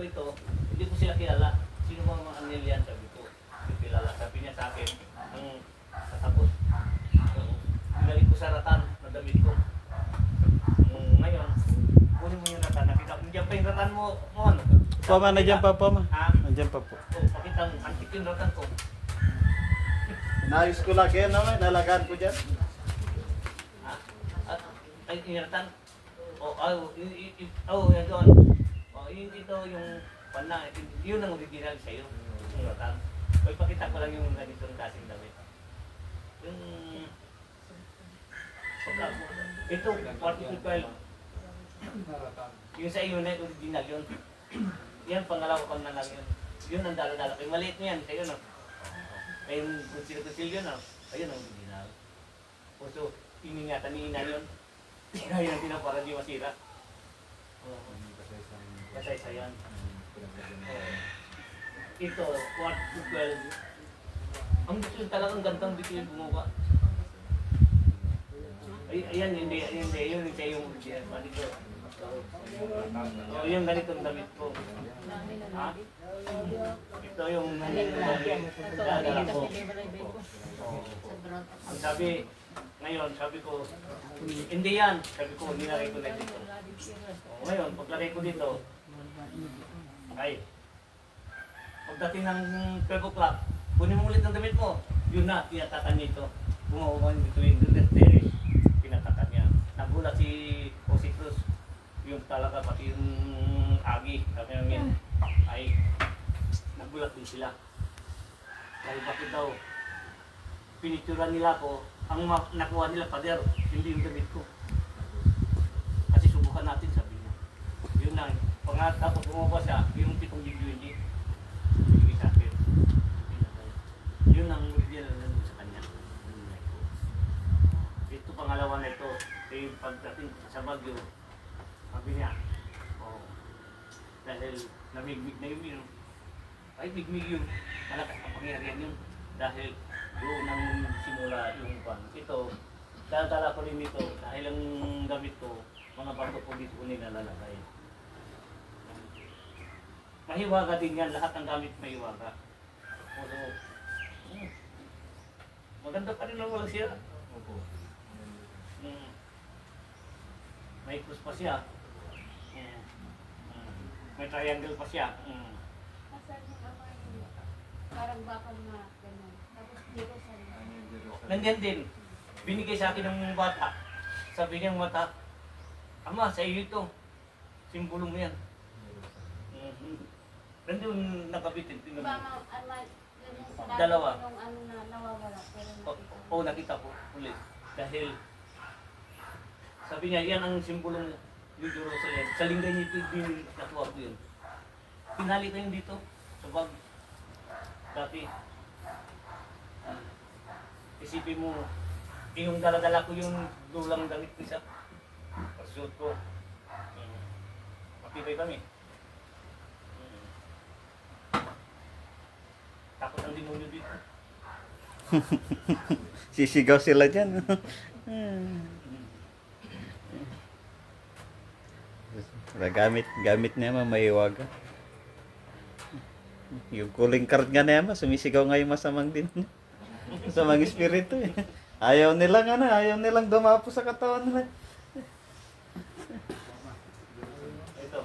ito, hindi ko sila kilala. Sino ba mga anil yan? Sabi ko, hindi kilala. Sabi niya sa akin, ang katapos, binalik ko sa ratan na damit ko. Ngayon, kunin mo yung ratan. Nakita ko, nandiyan pa yung ratan mo, ano? Pama, nandiyan pa, Pama. Ah, Nandiyan pa po. pakita mo, antik yung ratan ko. Naayos ko lagi yan naman, nalagaan ko dyan. At ay iniratan. Yan doon. Yun dito yung panang, yun ang original sa'yo. Yung ratan. O ipakita ko lang yung ganitong kasing damit. Yung ito, particle 12. Yung sa iyo na original yun. Yan, pangalawa ko na lang yun. Yun ang dala-dala. Kaya maliit mo yan, sa'yo no. Kaya yung kutsil-kutsil yun no. Ayun ang original. So, iningatan ni Ina yun. Kaya natin na para di masira. Kasaysayan. Ito, what to 12. Ang bitil talagang gantang bitil bumuka. Ayan, hindi. Yun yung sa'yo yung original. Dito. Yung ganitong damit ko. Ha? Ito yung dadala ko. Ang sabi, ngayon, sabi ko, hindi yan. Sabi ko, nilagay ko na dito. Ngayon, paglagay ko dito, ay, pagdating ng 12 o'clock, kunin mo ulit ang damit mo. Yun na, tinatakan nito. Bumawa dito yung terrace. Tinatakan niya. Nagulat si Jose Cruz. Yung talaga, pati yung Agi. Sabi namin, ay, nagulat din sila. Dahil bakit daw, pinituran nila ko, ang nakuha nila pader, hindi yung damit ko. Kasi subukan natin, sabi niya. Yun lang. Tapos bumaba siya, yung pitong video hindi. Bigay sa akin. Yun ang original na nandun sa kanya. Ito pangalawa na ito. Yung pagdating sa Baguio, sabi niya, dahil namigmig na yun. Ay, migmig yun. Malakas ang pangyarihan yun. Dahil doon nang simula yung pan. Ito, dala ko rin ito dahil ang gamit ko, mga bato ko dito ko nilalagay. Mahiwaga din yan, lahat ng gamit mahiwaga. So, maganda pa rin lang walang siya. May cross pa siya. May triangle pa siya. Parang bakal na gano'n. Tapos dito sa... Nandiyan din. Binigay sa akin ng bata. Sabi niyang mata, Ama, sa iyo ito. Simbolo mo yan. Nandun nakabitin. Baka ganyan sa dati Dalawa. nung ano na nawawala. Pero nakita. Oo, nakita ko ulit. Dahil sabi niya, yan ang simbolo mo. Yung Jerusalem. Sa lingay niyo din nakuha ko yun. Pinali ko yun dito. Sa bag. Dati. Isipin mo, yung dala-dala ko yung dulang damit ko isa. Pagsuot ko. Matibay kami. Takot ang demonyo dito. Sisigaw sila dyan. Gamit niya mamahiwaga. Yung calling card nga naman, sumisigaw nga yung masamang din. Masamang espiritu eh. Ayaw nilang dumapo sa katawan nila. Ito.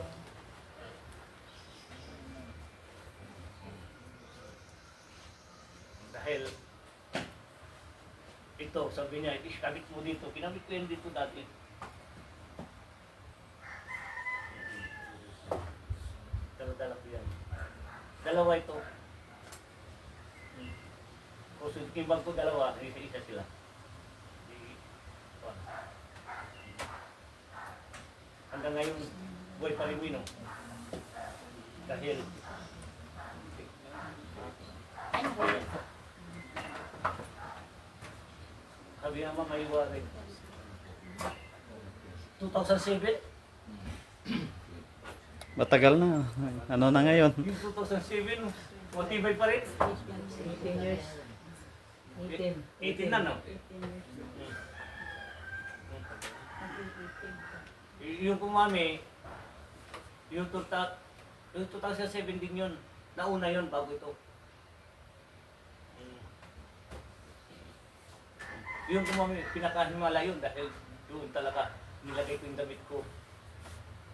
Dahil ito, sabi niya, kabit mo dito. Kinabit ko yan dito dati. Dala-dala ko yan. Dalawa ito. Kung sukibang ko dalawa, isa-isa sila. Hanggang ngayon, buhay pa rin mo, no? Dahil sabi naman may wari. 2007? Matagal na. Ano na ngayon? Yung 2007, matibay pa rin. 18 years. 18. 18 na, no? Yung kumami, yung tutak, Yung 2017 yun. Nauna yun bago ito. Yung pinakahimala yun dahil doon talaga nilagay ko yung damit ko.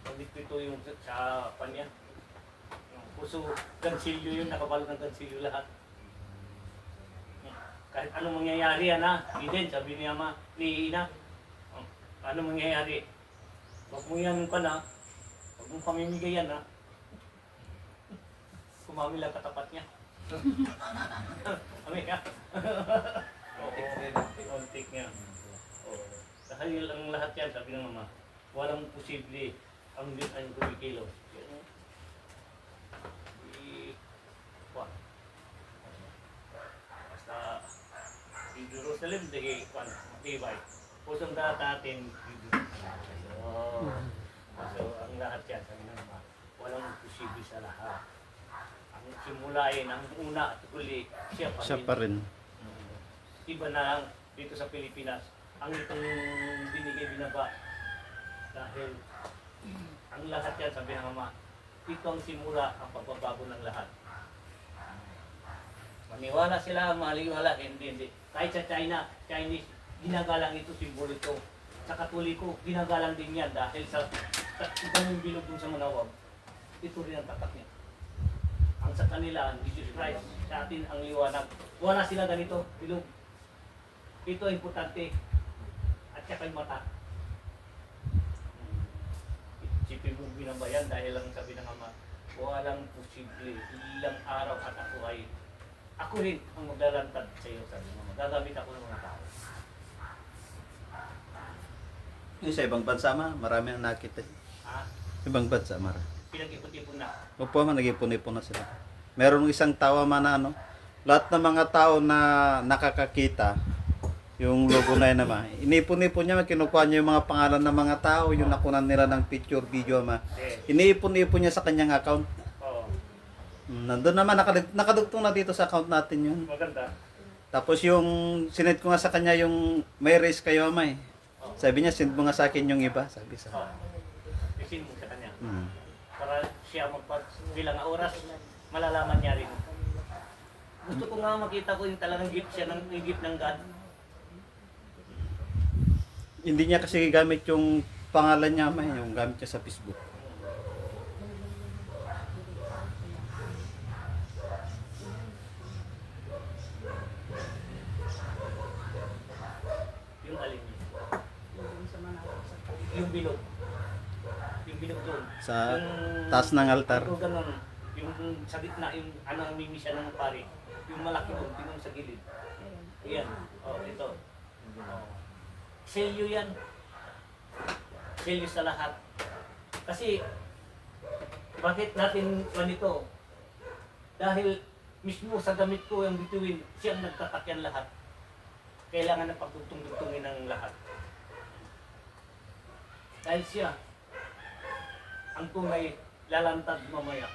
Damit ko ito yung sa kanya. Yung puso, gansilyo yun, nakabalot ng gansilyo lahat. Kahit anong mangyayari yan ha, Eden, sabi ni Ama, ni Ina, anong mangyayari? Huwag mo yan ka na, huwag mong pamimigay yan ha. Kumami lang katapat niya. Kami ka. Ontik niya. Dahil ang lahat yan, sabi ng Mama, walang posible ang kumikilos. Basta si Jerusalem, dahil matibay. Pusong data atin. So, ang lahat yan, sabi ng Mama, walang posible sa lahat. Ang simulain, ang una at huli, siya pa rin. Siya pa rin. Iba na lang dito sa Pilipinas ang itong binigay binaba dahil ang lahat yan sabi ng Ama ito ang simula ang pagbabago ng lahat. Maniwala sila, maliwala, hindi. Kahit sa Chinese, ginagalang ito, simbolo ito. Sa Katoliko, ginagalang din yan dahil sa itong bilog dun sa Manawag, ito rin ang tatak niya. Ang sa kanila, ang Jesus Christ, sa atin ang liwanag. Wala sila ganito, bilog. Ito ang importante. At saka yung mata. Isipin mong binabayan dahil lang sabi ng Ama, walang posible, ilang araw at ako rin ang maglalantad sa iyo, sabi ng Ama. Gagamit ako ng mga tao. Yung sa ibang bansa marami ang nakita. Ha? Ibang bansa, marami. Pinag-ipon-ipon na. Opo, nag-ipon-ipon na sila. Meron isang tawa man na lahat ng mga tao na nakakakita, yung logo na yun naman, inipon-ipon niya, kinukuha niya yung mga pangalan ng mga tao, yung nakunan nila ng picture, video iniipon-ipon niya sa kanyang account. Oo. Nandun naman, nakadugtong na dito sa account natin yun. Maganda. Tapos yung sinend ko nga sa kanya yung may race kayo Ama eh. Sabi niya, send mo nga sa akin yung iba, sabi sa Oo. Isin mo sa kanya. Hmm. Para siya bilang oras, malalaman niya rin. Gusto ko nga makita ko yung talagang gift siya yung gift ng God. Hindi niya kasi gamit yung pangalan niya Ama, yung gamit niya sa Facebook. Yung alin niya. Yung bilog. Yung bilog doon. Sa taas ng altar. Ito ganun. Yung sa gitna, yung ano ang mimi siya ng pari. Yung malaki doon, tingnan sa gilid. Yan. Oh, ito. Selyo yan. Selyo sa lahat. Kasi, bakit natin ganito? Dahil mismo sa damit ko yung bituin, siyang nagtatakyan lahat. Kailangan na pagdugtong-dugtungin ng lahat. Dahil siya, ang tunay lalantad mamaya.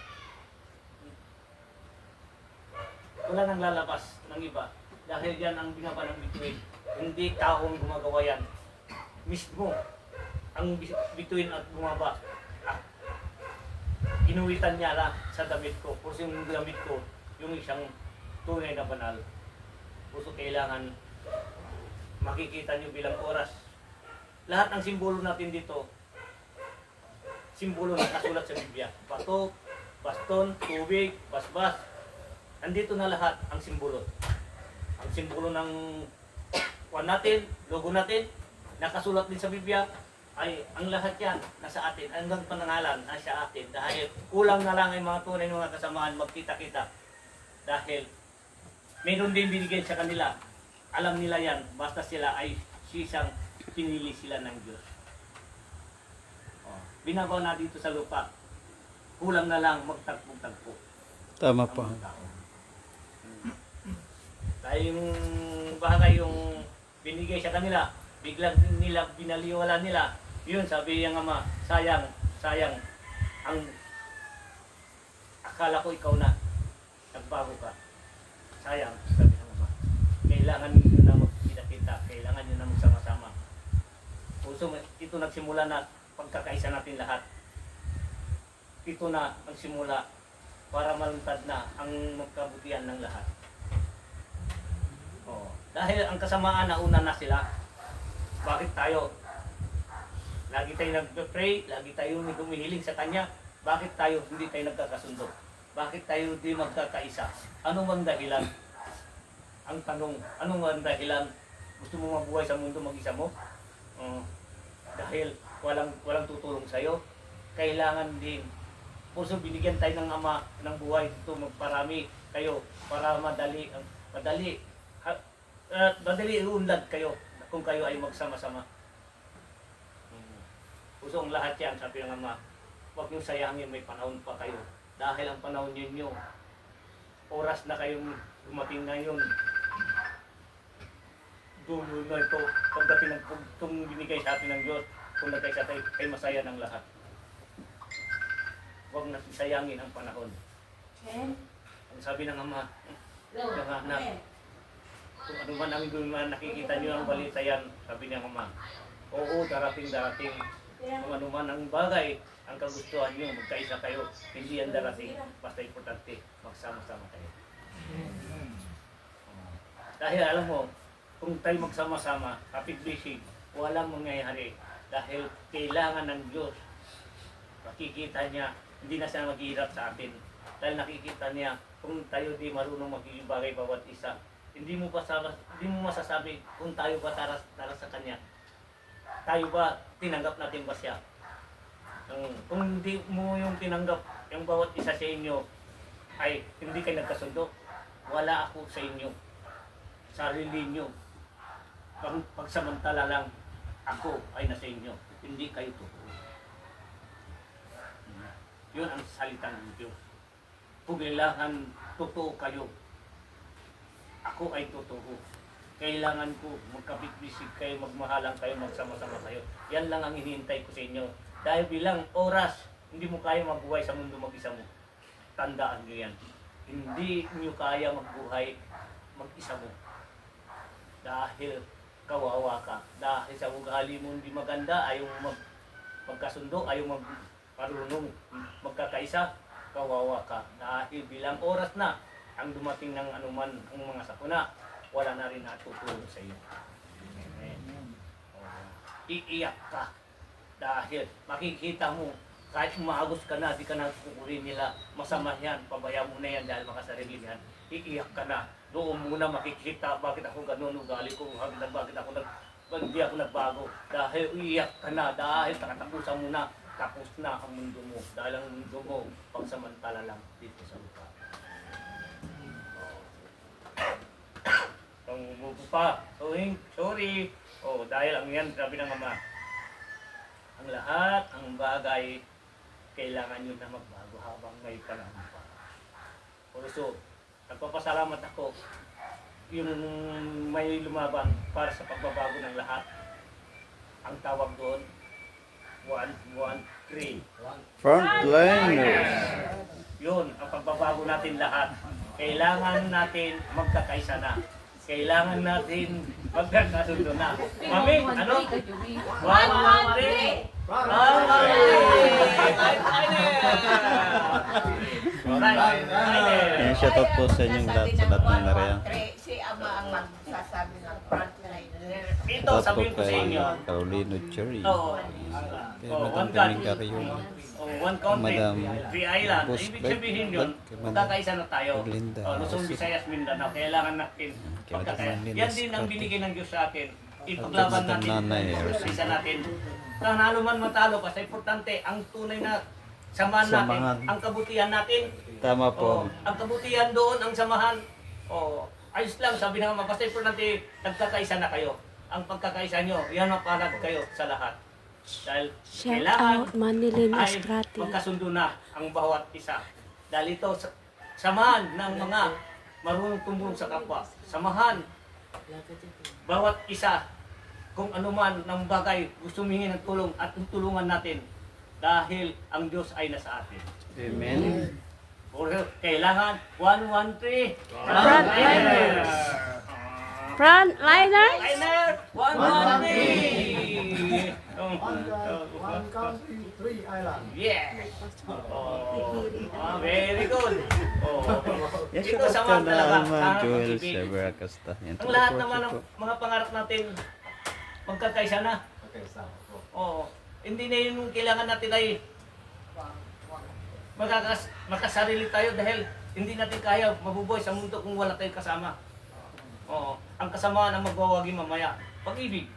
Wala nang lalabas ng iba. Dahil yan ang binaba ng bituin. Hindi taong gumagawa yan. Mismo, ang bituin at bumaba. Ginuwitan niya lang sa damit ko. Puso yung damit ko, yung isang tunay na banal. Puso kailangan makikita niyo bilang oras. Lahat ng simbolo natin dito, simbolo na nakasulat sa Biblia. Bato, baston, tubig, basbas. Nandito na lahat ang simbolo. Ang simbolo ng kuwan natin, logo natin, nakasulat din sa Biblia, ay ang lahat yan nasa atin. Hanggang panangalan nasa atin. Dahil kulang na lang ay mga tunay ng mga kasamaan magkita-kita. Dahil mayroon din binigay sa kanila. Alam nila yan, basta sila ay sisang pinili sila ng Diyos. Binabaw na dito sa lupa. Kulang na lang magtagpo-tagpo. Tama po. Dahil yung baka yung binigay sa kanila, biglang nila binaliwala nila. Yun, sabi ng Ama, sayang, ang akala ko ikaw na, nagbago ka. Sayang, sabi ng Ama. Kailangan nyo na magkita-kita, kailangan nyo na magsama-sama. Puso, ito nagsimula na pagkakaisa natin lahat. ito na ang simula para maluntad na ang magkabutihan ng lahat. Dahil ang kasamaan na una na sila, bakit tayo? Lagi tayo nag-pray, lagi tayo humihiling sa Kanya. Bakit tayo hindi tayo nagkakasundo? Bakit tayo hindi magkakaisa? Ano ang dahilan? Ang tanong, ano ang dahilan? Gusto mo mabuhay sa mundo mag-isa mo? Dahil walang tutulong sa'yo. Kailangan din. Puso binigyan tayo ng Ama ng buhay dito magparami kayo para madali iunlad kayo kung kayo ay magsama-sama. Puso ang lahat yan, sabi ng Ama. Huwag niyong sayangin, may panahon pa kayo. Dahil ang panahon ninyo, oras na kayong dumating ngayon. Dulo na ito, pagdating ng kung binigay sa atin ng Diyos, kung nagkay sa tayo, ay masaya ng lahat. Huwag natin sayangin ang panahon. Ang sabi ng Ama, mga anak, kung ano man ang nakikita niyo ang balita yan, sabi ng Ama, oo, darating. Kung ano man ang bagay, ang kagustuhan niyo, magkaisa kayo, hindi yan darating. Basta importante, magsama-sama kayo. Dahil alam mo, kung tayo magsama-sama, kapit-bisig, walang mangyayari. Dahil kailangan ng Diyos. Makikita niya, hindi na siya maghihirap sa atin. Dahil nakikita niya, kung tayo di marunong magigibagay bawat isa, hindi mo masasabi kung tayo ba tara sa Kanya. Tayo ba, tinanggap natin ba siya? Kung hindi mo yung tinanggap, yung bawat isa sa inyo, ay hindi kayo nagkasundo. Wala ako sa inyo. Sarili nyo. Pagsamantala lang, ako ay nasa inyo. Hindi kayo totoo. Yun ang salita ng Diyos. Kailangan totoo kayo. Ako ay totoo. Kailangan ko magkapit-bisig kayo, magmahalang kayo, magsama-sama kayo. Yan lang ang hinihintay ko sa inyo. Dahil bilang oras, hindi mo kaya magbuhay sa mundo mag-isa mo. Tandaan nyo yan. Hindi nyo kaya magbuhay mag-isa mo. Dahil kawawa ka. Dahil sa ugali mo hindi maganda, ayaw magkasundo, ayaw marunong magkakaisa, kawawa ka. Dahil bilang oras na, ang dumating ng anuman ang mga sakuna, wala na rin natutulong sa iyo. Iiyak ka. Dahil makikita mo, kahit umagos ka na, di ka na kukurin nila, masama yan, pabaya mo na yan dahil makasarili yan. Iiyak ka na. Doon muna makikita bakit ako ganun, ugali ko, bakit ako hindi ako nagbago. Dahil iiyak ka na, dahil takatapusan mo na, tapos na ang mundo mo. Dahil ang mundo mo, pagsamantala lang dito sa lupa. Kung umupo pa, sorry. Dahil ang yan, sabi ng Ama, ang lahat, ang bagay, kailangan nyo na magbago habang may panahon pa. Also, nagpapasalamat ako yung may lumaban para sa pagbabago ng lahat. Ang tawag doon, 1-1-3. Frontliners. Yun, ang pagbabago natin lahat. Kailangan natin magkakaisa na. Kailangan natin magkakasundo na. Mami, ano? 1-1-3. Yan, shoutout po sa inyong lahat sa lahat ng nariyan. Si Ama ang magsasabi ng frontliner. Ito, Shoutout po sabihin ko sa kay inyo. Carolino Cherry. Oo. Kay One Madam country. Daming Carrion. One country, Madam three island. Boss Ibig Beth, sabihin yun, kay Madam magkakaisa na tayo. Erlinda. Luzon, Visayas, Mindanao. Kailangan natin Kay Madam magkakaisa. Manila Yan din ang Scotty. binigay ng Diyos sa atin. Ipaglaban Madam natin. Nanay Isa natin. Nanalo man matalo, basta importante ang tunay na samahan natin, Samahan. ang kabutihan natin. Tama po. Ang kabutihan doon, ang samahan. Ayos lang, sabi na nga, basta importante, nagkakaisa na kayo. Ang pagkakaisa nyo, yan ang panag kayo sa lahat. Dahil Shout kailangan out Manilena ay Estrati. magkasundo na ang bawat isa. Dahil ito, samahan ng mga marunong tumulong sa kapwa. Samahan, bawat isa, kung ano man ng bagay, gusto humingi ng tulong at tulungan natin. Dahil ang Diyos ay nasa atin. Amen. Kailangan 1-1-3. Frontliners. Frontliners. Liner 1-1-3. One country, Yes. Oh, very good. Oh. Yes, Ito shout sa out ka mga talaga. naman, Sa Joel pag-ibig. Severa Acosta. Yan, Ang lahat tuloy naman po ng po. mga pangarap natin, magkakaisa na. Oo. Hindi na yun kailangan natin ay makasarili tayo dahil hindi natin kaya mabubuhay sa mundo kung wala tayong kasama. Oo. Ang kasamaan ang magwawagi mamaya. Pag-ibig.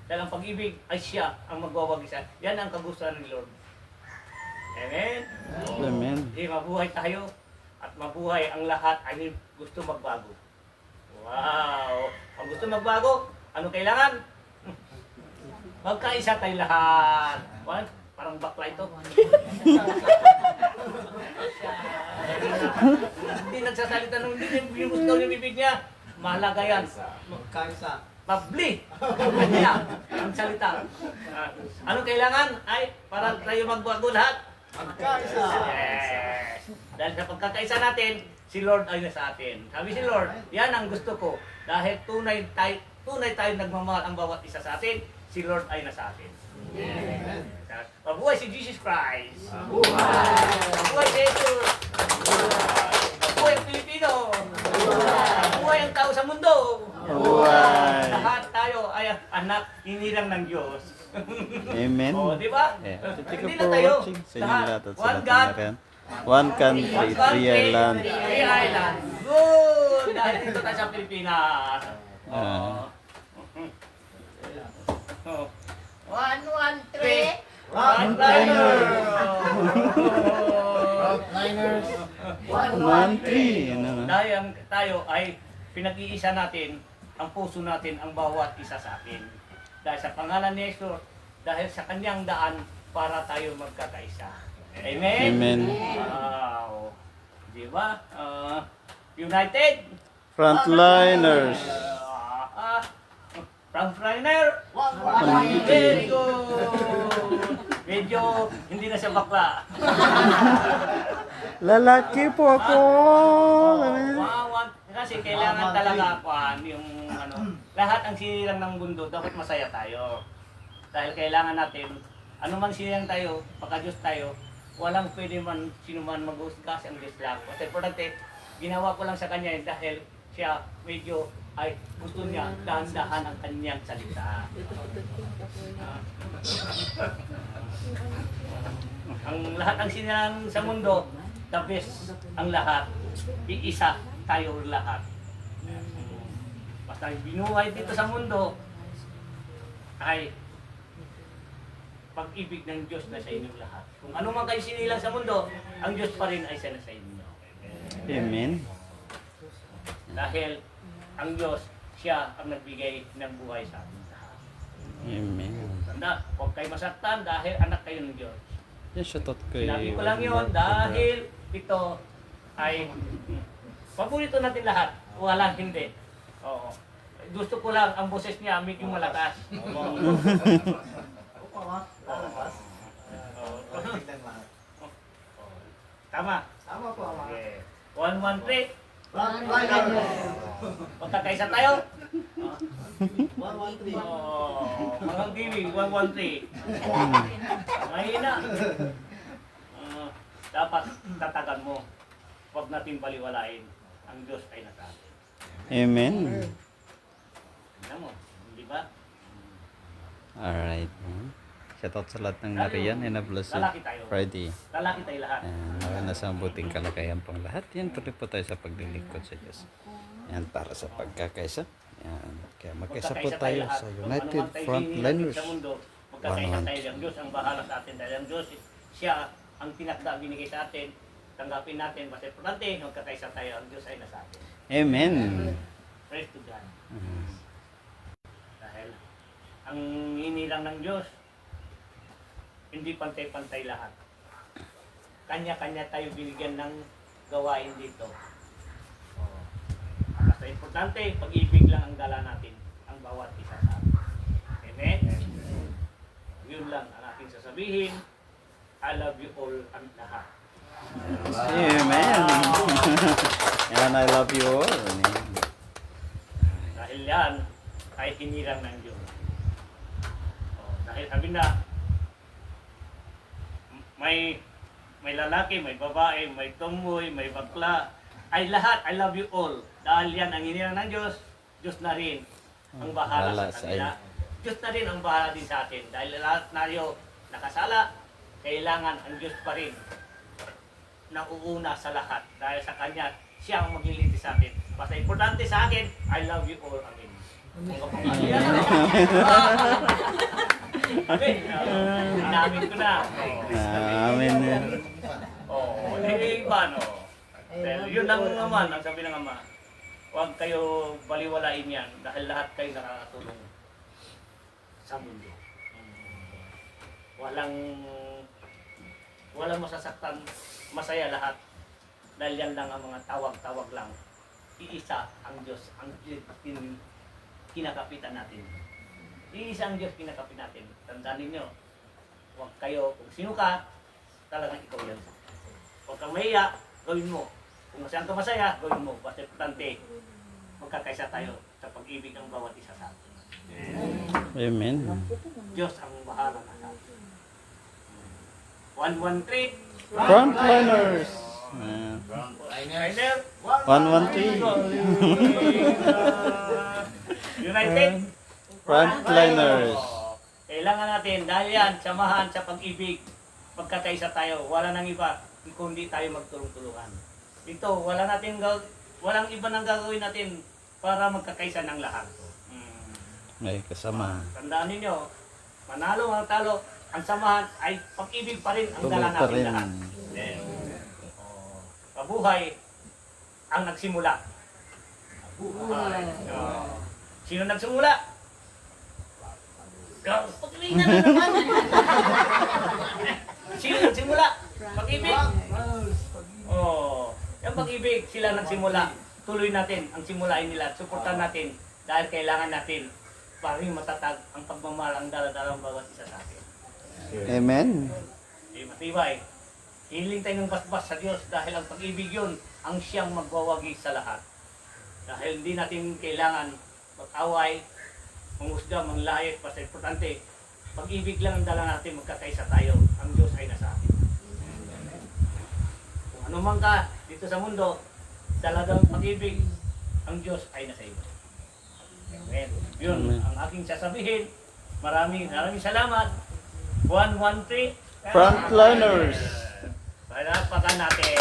Dahil ang pag-ibig ay siya ang magwawagi sa. Yan ang kagustuhan ni Lord. Amen? Oo. Amen. Di mabuhay tayo at mabuhay ang lahat ay gusto magbago. Wow! Pag gusto magbago, ano kailangan? Magkaisa tayo lahat. Parang bakla ito. Hindi nagsasalita nung hindi binustaw yung bibig niya. Mahalaga yan. Mabli. Kanya ang salita. Ano kailangan? Ay, para tayo magbago lahat. Yes. Dahil sa pagkakaisa natin, si Lord ay nasa atin. Sabi si Lord, yan ang gusto ko. Dahil tunay tayo nagmamahal ang bawat isa sa atin, si Lord ay nasa atin. Mabuhay si Jesus Christ. Mabuhay si Jesus. Mabuhay ang Pilipino. Mabuhay ang tao sa mundo. Mabuhay. Lahat tayo ay anak, hinilang ng Diyos. Amen. O, di ba? Yeah. Thank you Hindi for na tayo. watching. Sa inyo lahat at sa One lahat God, ng nakan. One country, one three island. Three island. Good! Dahil dito tayo sa Pilipinas. Ah. Oh. 113. One, three. Ano na? Dahil tayo ay pinag-iisa natin, ang puso natin, ang bawat isa sa atin. Dahil sa pangalan ni Jesus, dahil sa kanyang daan, para tayo magkakaisa. Amen? Amen. Wow. Di ba? United? Frontliners. Frontliner? Very good! Medyo hindi na siya bakla. Lalaki po ako. Kasi kailangan talaga yung lahat ang sinilang ng mundo, dapat masaya tayo. Dahil kailangan natin, ano man sinilang tayo, pagka-Diyos tayo, walang pwede man, sino man mag-usgas ang Diyos lang. Kasi importante, ginawa ko lang sa kanya dahil siya medyo ay gusto niya dahan-dahan ang kanyang salita. Ang lahat ang sinilang sa mundo, the best ang lahat. Iisa tayo lahat. Basta binuhay dito sa mundo ay pag-ibig ng Diyos na sa inyong lahat. Kung ano man kayo sinilang sa mundo, ang Diyos pa rin ay siya na sa inyo. Amen. Dahil ang Diyos, siya ang nagbigay ng buhay sa atin. Amen. Tanda, huwag kayo masaktan dahil anak kayo ng Diyos. Yan, shoutout kay Sinabi ko lang yun dahil ito ay paborito natin lahat. Walang hindi. Oo. Gusto ko lang ang boses niya medyo malakas. Tama. Tama po, ama. Okay. 113. Magkakaisa tayo. 113. Mga giwi, 113. Mahina. Dapat tatagan mo. Huwag natin baliwalain. Ang Diyos ay nasa atin. Amen. Tingnan mo, di ba? Alright. Shoutout sa lahat ng nariyan and a blessed Lalaki tayo. Friday. Lalaki tayo lahat. Nawa na sa buting kalagayan pang lahat. Yan, tuloy po tayo sa paglilingkod sa Diyos. Yan, para sa pagkakaisa. Yan. Kaya magkaisa po Magkakaisa tayo lahat. sa Kung United ano man tayo Frontliners. sa mundo, magkakaisa 1-1. tayo. Ang Diyos ang bahala sa atin. Dahil ang Diyos, siya ang tinakda binigay sa atin. Tanggapin natin. Basta importante, magkakaisa tayo. Ang Diyos ay nasa atin. Amen. Praise to God. Dahil ang hinilang ng Diyos, hindi pantay-pantay lahat. Kanya-kanya tayo binigyan ng gawain dito. Basta importante, pag-ibig lang ang dala natin, ang bawat isa sa atin. Amen? Yun lang ang aking sasabihin. I love you all ang lahat. Amen. Yan, I love you all. Dahil yan ay hinilang ng Diyos. Dahil sabi na, may lalaki, may babae, may tumboy, may bakla. Ay lahat, I love you all. Dahil yan ang inilang ng Diyos, Diyos na rin ang bahala Bahala sa sa kanila. Diyos na rin ang bahala din sa atin. Dahil lahat tayo nakasala, kailangan ang Diyos pa rin na uuna sa lahat. Dahil sa Kanya, siya ang maglilitis sa atin. Basta importante sa akin, I love you all. Amen. Amen. Inamin ko na. Amen. Oo, iba no. Dahil yun lang naman, ang sabi ng Ama, huwag kayo baliwalain yan dahil lahat kayo nakakatulong sa mundo. Walang masasaktan, masaya lahat. Dahil yan lang ang mga tawag-tawag lang. Iisa ang Diyos, ang kinakapitan natin. Iisa ang Diyos kinakapitan natin. Tandaan ninyo, huwag kayo, kung sino ka, talagang ikaw yan. Huwag kang mahiya, gawin mo. Kung saan ka masaya, gawin mo. Basta importante, magkakaisa tayo sa pag-ibig ng bawat isa sa atin. Amen. Diyos ang bahala na sa atin. 113. Frontliners. Liner. 113. United. Frontliners. Kailangan natin, dahil yan, samahan sa pag-ibig. Magkakaisa tayo. Wala nang iba, kundi tayo magtulong-tulungan. Dito, walang iba nang gagawin natin para magkakaisa ng lahat. Ay, kasama. Tandaan ninyo, manalo ang talo, ang samahan ay pag-ibig pa rin ang dala Tuloy pa natin rin. lahat. Kabuhay ang nagsimula. Kabuhay. Sino nagsimula? Pag-ibig na naman. Sino nagsimula? Pag-ibig. Yung pag-ibig, sila nagsimula. Tuloy natin ang simulain nila. Suportan natin dahil kailangan natin para rin matatag ang pagmamahal ang dala-dalang bawat isa sa atin. Amen. Matibay. Hiling tayo ng basbas sa Diyos dahil ang pag-ibig yun ang siyang magwawagi sa lahat. Dahil hindi natin kailangan mag-away, mangusga, manglayit, basta importante. Pag-ibig lang ang dala natin, magkakaisa tayo. Ang Diyos ay nasa atin. Kung ano man ka dito sa mundo, talagang pag-ibig, ang Diyos ay nasa iyo. Amen. Yun Amen. ang aking sasabihin. Maraming salamat. 113. Frontliners. Palapakan natin.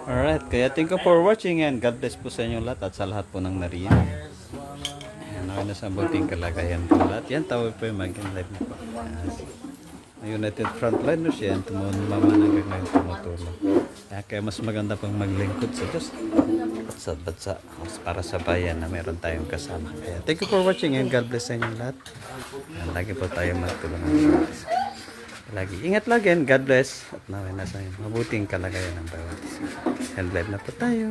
Alright, kaya thank you for watching and God bless po sa inyo lahat at sa lahat po ng nariyan. Ayan, ako na sa buting kalagayan po lahat. Yan, tawag po yung maging live na po. United Frontliners yan, mama hanggang ngayon tumutulong. Kaya mas maganda pang maglingkod sa Diyos sa bansa, para sa bayan na meron tayong kasama. Kaya thank you for watching and God bless sa inyo lahat. Ayan, lagi po tayo magtulungan. Lagi ingat lagi and God bless at naway nasa mabuting kalagayan ng bawat isa. And live na po tayo.